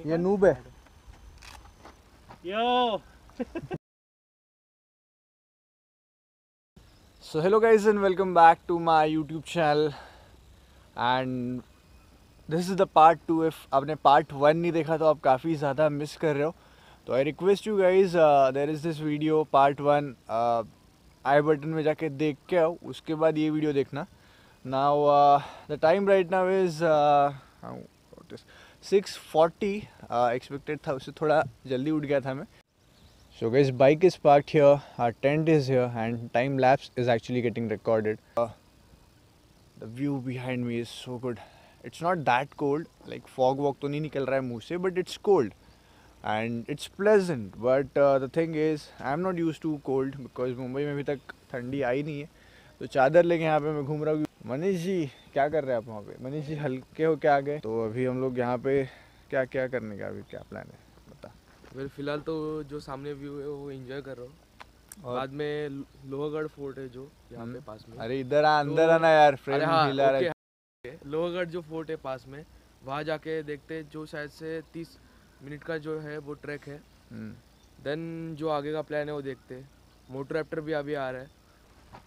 ये नूब है। यो So hello guys and welcome back to my YouTube channel and this is the part 2. If आपने part 1 नहीं देखा तो आप काफ़ी ज़्यादा मिस कर रहे हो, तो I request you guys there is this video part 1 I button में जाके देख के आओ, उसके बाद ये वीडियो देखना. Now the time right now is 6:40. Expected था, उससे थोड़ा जल्दी उठ गया था मैं. So guys, bike is parked here, our tent is here and time lapse is actually getting recorded. The view behind me is so good. It's not that cold, like fog walk तो नहीं निकल रहा है मुँह से, but it's cold and it's pleasant. But the thing is, I'm not used to cold because Mumbai में अभी तक ठंडी आई नहीं है, तो चादर लेके यहाँ पे मैं घूम रहा हूँ. मनीष जी क्या कर रहे हैं आप वहाँ पे? मनीष जी हल्के हो क्या आ गए? तो अभी हम लोग यहाँ पे क्या क्या करने का अभी क्या प्लान है बता. फिलहाल तो जो सामने व्यू है वो एंजॉय कर रहा हूँ. बाद में लोहगढ़ फोर्ट है जो यहाँ पे पास में. अरे इधर अंदर आना यार, फ्रेंड हिला रहा है. लोहगढ़ जो फोर्ट है पास में, वहाँ जाके देखते जो शायद से 30 मिनट का जो है वो ट्रैक है. देन जो आगे का प्लान है वो देखते. मोटर रैप्टर भी अभी आ रहा है.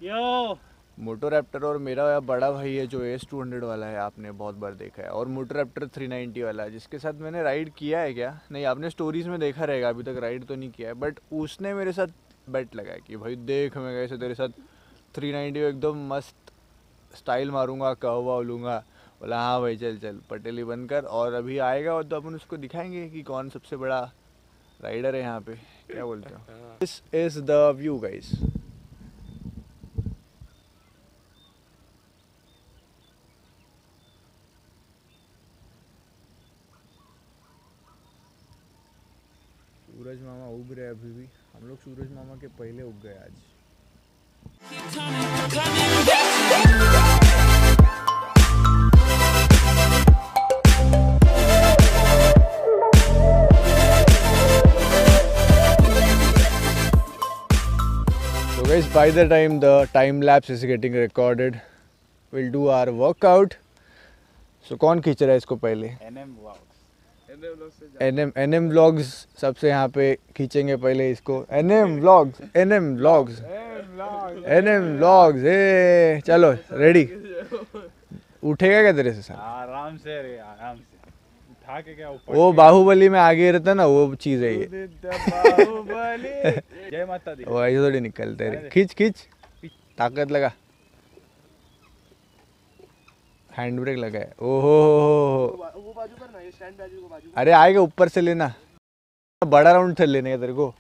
यो मोटर रैप्टर और मेरा बड़ा भाई है जो S200 वाला है, आपने बहुत बार देखा है, और मोटर रैप्टर 390 वाला है जिसके साथ मैंने राइड किया है. क्या नहीं, आपने स्टोरीज में देखा रहेगा, अभी तक राइड तो नहीं किया है, बट उसने मेरे साथ बेट लगाया कि भाई देख मैं कैसे तेरे साथ 390 एकदम मस्त स्टाइल मारूंगा, कहवा लूँगा. बोला हाँ भाई चल चल पटेली बनकर, और अभी आएगा और तो अपन उसको दिखाएंगे कि कौन सबसे बड़ा राइडर है यहाँ पे. क्या बोलते हो? This is the view guys. सूरज मामा उग रहे अभी भी. हम लोग सूरज मामा के पहले उग गए आज. So guys, by the time the time lapse is getting recorded, we'll do our workout. So कौन खींच रहा है इसको पहले? NM vlogs सबसे यहाँ पे खींचेंगे पहले इसको. NM vlogs. ए चलो रेडी. उठेगा क्या तेरे से? आराम से रे, आराम से उठा के क्या ऊपर. वो बाहुबली में आगे रहता ना, वो चीज है ये. जय माता दी. वो ऐसे थोड़ी निकलते रे. खींच ताकत लगा. हैंड ब्रेक लगा है. ओहो वो बाजू करना, ये स्टैंड बाजू को बाजू. अरे आएगा ऊपर से लेना, बड़ा राउंड चल लेने का तेरे को.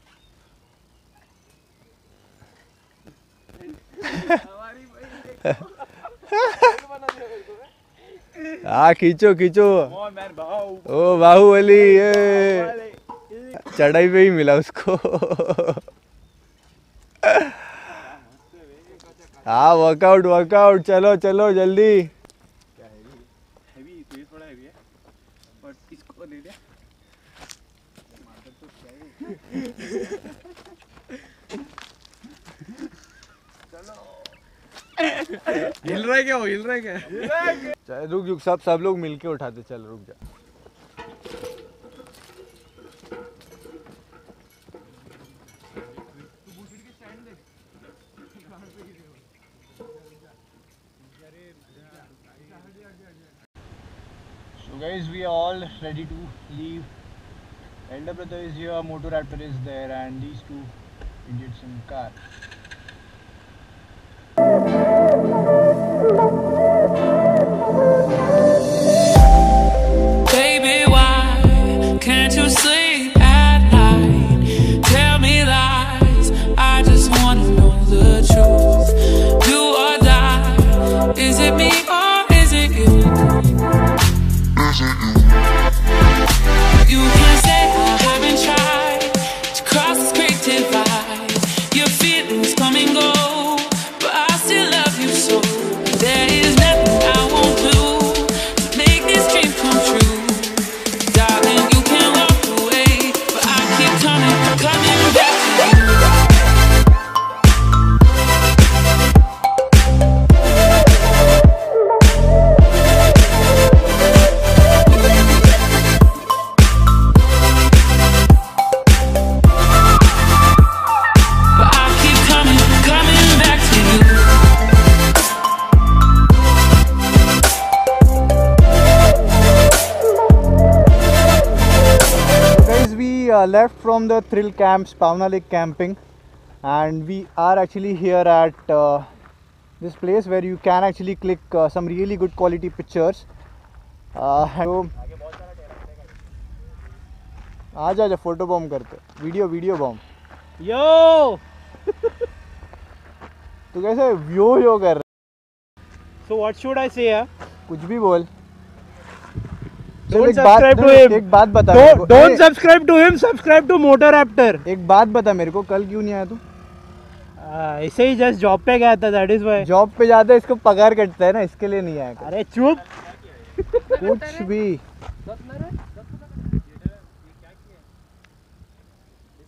हाँ खींचो. ओ बाहुबली, ये चढ़ाई पे ही मिला उसको. हाँ वर्कआउट चलो जल्दी. हिल रहा है क्या? चल रुक सब लोग मिलके उठाते. चल रुक जा. So guys, we are all ready to leave. Elder brother is here, motor raptor is there, and these two idiots in car. Baby, why can't you sleep at night? Tell me lies, I just wanna know the truth. Do or die, is it me or is it you? You can say I haven't tried to cross this great divide. Your feelings come and go, but I still love you so. There is nothing I won't do to make this dream come true. Darling, you can walk away, but I keep coming back to you. left from the thrill camps, Pawna Lake camping, and we are actually here at this place where you can actually click some really good quality pictures. So, आजा photo bomb करते, video bomb. Yo! तू कैसे व्यो कर रहा? So what should I say? कुछ भी बोल. Don't subscribe to him. एक बात बता. Don't subscribe to him. Subscribe to Motor Raptor. एक बात बता मेरे को, कल क्यों नहीं आया तू? ऐसे ही जस्ट जॉब पे गया था, that is why. जॉब पे जाता है, इसको पगार कटता है ना, इसके लिए नहीं आया. अरे चुप. कुछ भी.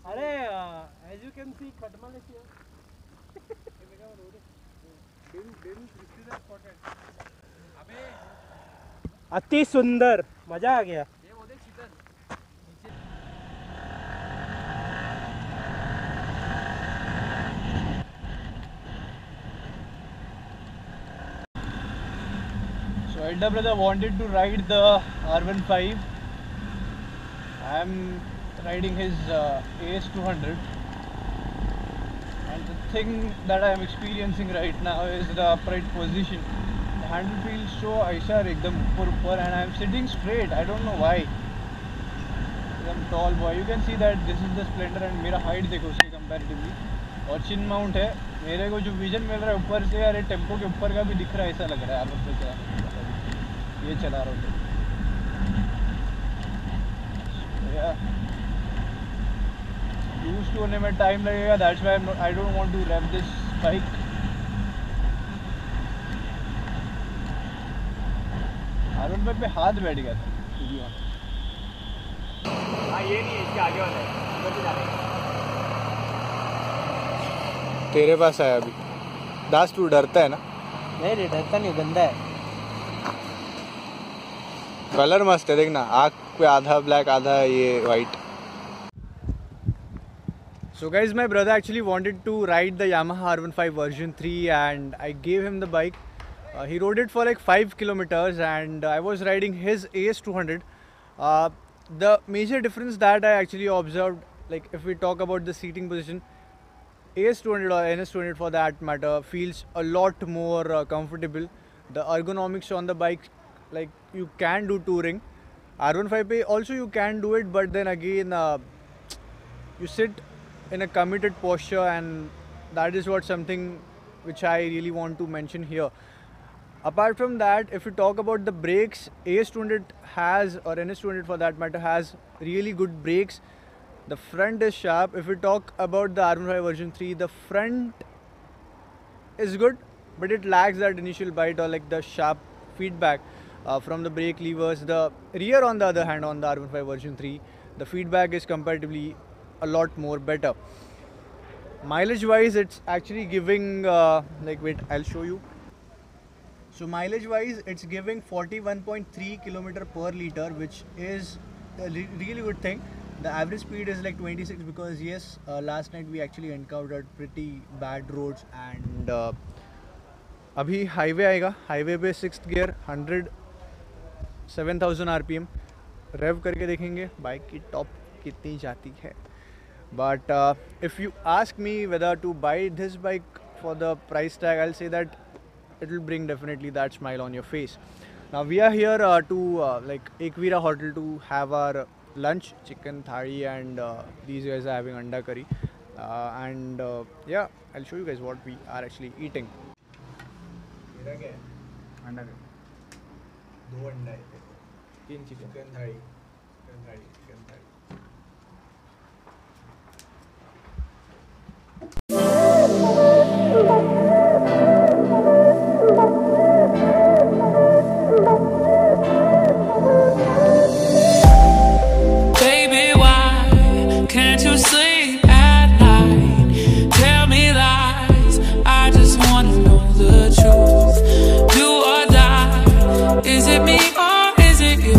अरे as you can see, खटमल is here. अति सुंदर, मजा आ गया. So elder brother wanted to ride the R15. I am riding his AS200, and the thing that I am experiencing right now is the upright position. The handle feels so aisa ekdam upar, and I am sitting straight. I don't know why. I'm tall boy. You can see that this is the Splendor, and मेरा height देखो उसके comparatively. और chin mount है. मेरे को जो vision मिल रहा है ऊपर से, अरे टेम्पो के ऊपर का भी दिख रहा है, ऐसा लग रहा है R1 पे चला. ये चला रहा हूँ. Used to होने में टाइम लगेगा. That's why I don't want to rev this bike. R1 पे हाथ बैठ गया था. हाँ ये नहीं, इसके आगे वाला है. तेरे पास आया अभी. दास तू डरता है ना? नहीं डरता नहीं, गंदा है. कलर मस्त है, देखना आँख पे आधा ब्लैक आधा ये white. So guys, my brother actually wanted to ride the Yamaha R15 version 3 and I gave him the bike. He rode it for like 5 kilometers and I was riding his AS200. The major difference that I actually observed, like if we talk about the seating position, AS200 or NS200 for that matter feels a lot more comfortable. The ergonomics on the bike, like you can do touring. R15 also you can do it, but then again you sit in a committed posture, and that is what something which I really want to mention here. Apart from that, if you talk about the brakes, AS200 has, or NS200 for that matter, has really good brakes. The front is sharp. If we talk about the R15 version 3, the front is good, but it lacks that initial bite or like the sharp feedback from the brake levers. The rear on the other hand, on the R15 version 3, the feedback is comparatively a lot more better. Mileage wise, it's actually giving like, wait, I'll show you. So mileage wise, it's giving 41.3 km per liter, which is a really good thing. The average speed is like 26 because yes, last night we actually encountered pretty bad roads, and अभी highway आएगा. Highway पे 6th gear 107,000 RPM rev करके देखेंगे bike की top कितनी जाती है. But if you ask me whether to buy this bike for the price tag, I'll say that it will bring definitely that smile on your face. Now we are here to like Ekvira Hotel to have our lunch, chicken thali, and these guys are having anda curry, and yeah, I'll show you guys what we are actually eating. Anda curry, 2 अंडा, 3 chicken thali. Is it me or is it you?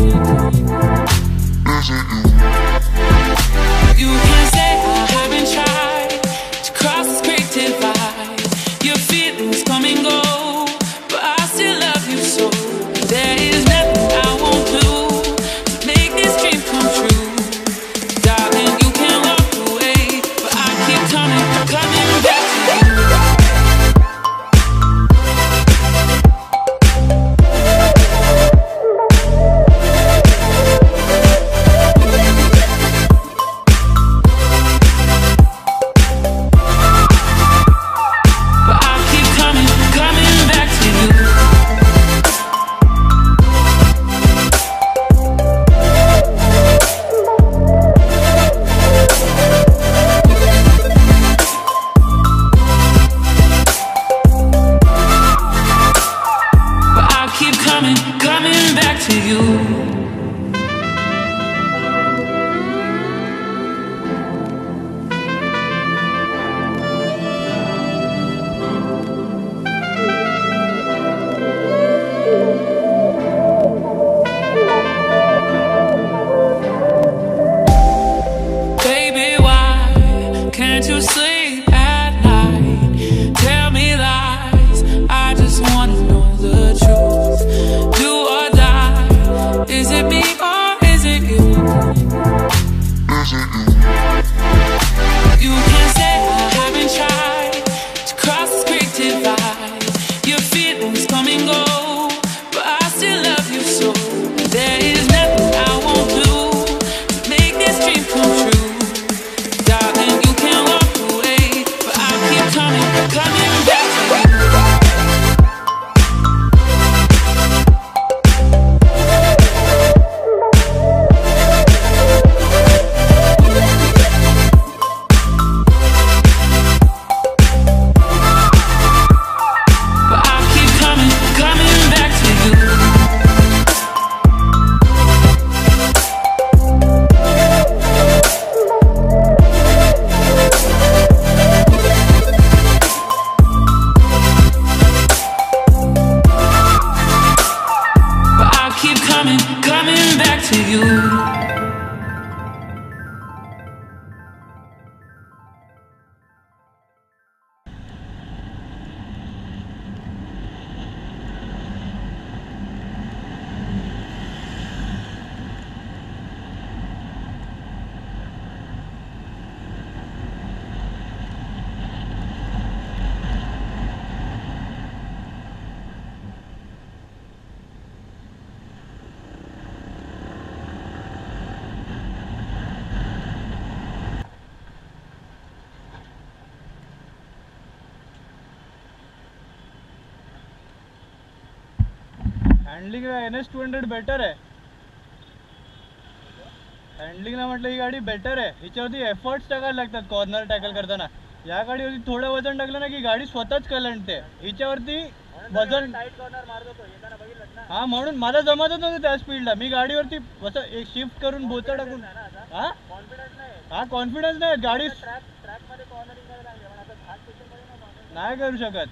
Handling NS200 better आहे. हँडलिंगला म्हटलं ही गाडी better आहे. हिच्यावरती efforts टाकायला लागतात corner tackle करताना. या गाडीवरती थोडं वजन टाकलं ना की गाडी स्वतःच कलंडते. हिच्यावरती वजन हा म्हणून मला जमतच नव्हतं त्या स्पीडला. मी गाडीवरती असं शिफ्ट करून बोचा टाकून हा कॉन्फिडन्स नाही गाडी नाही करू शकत.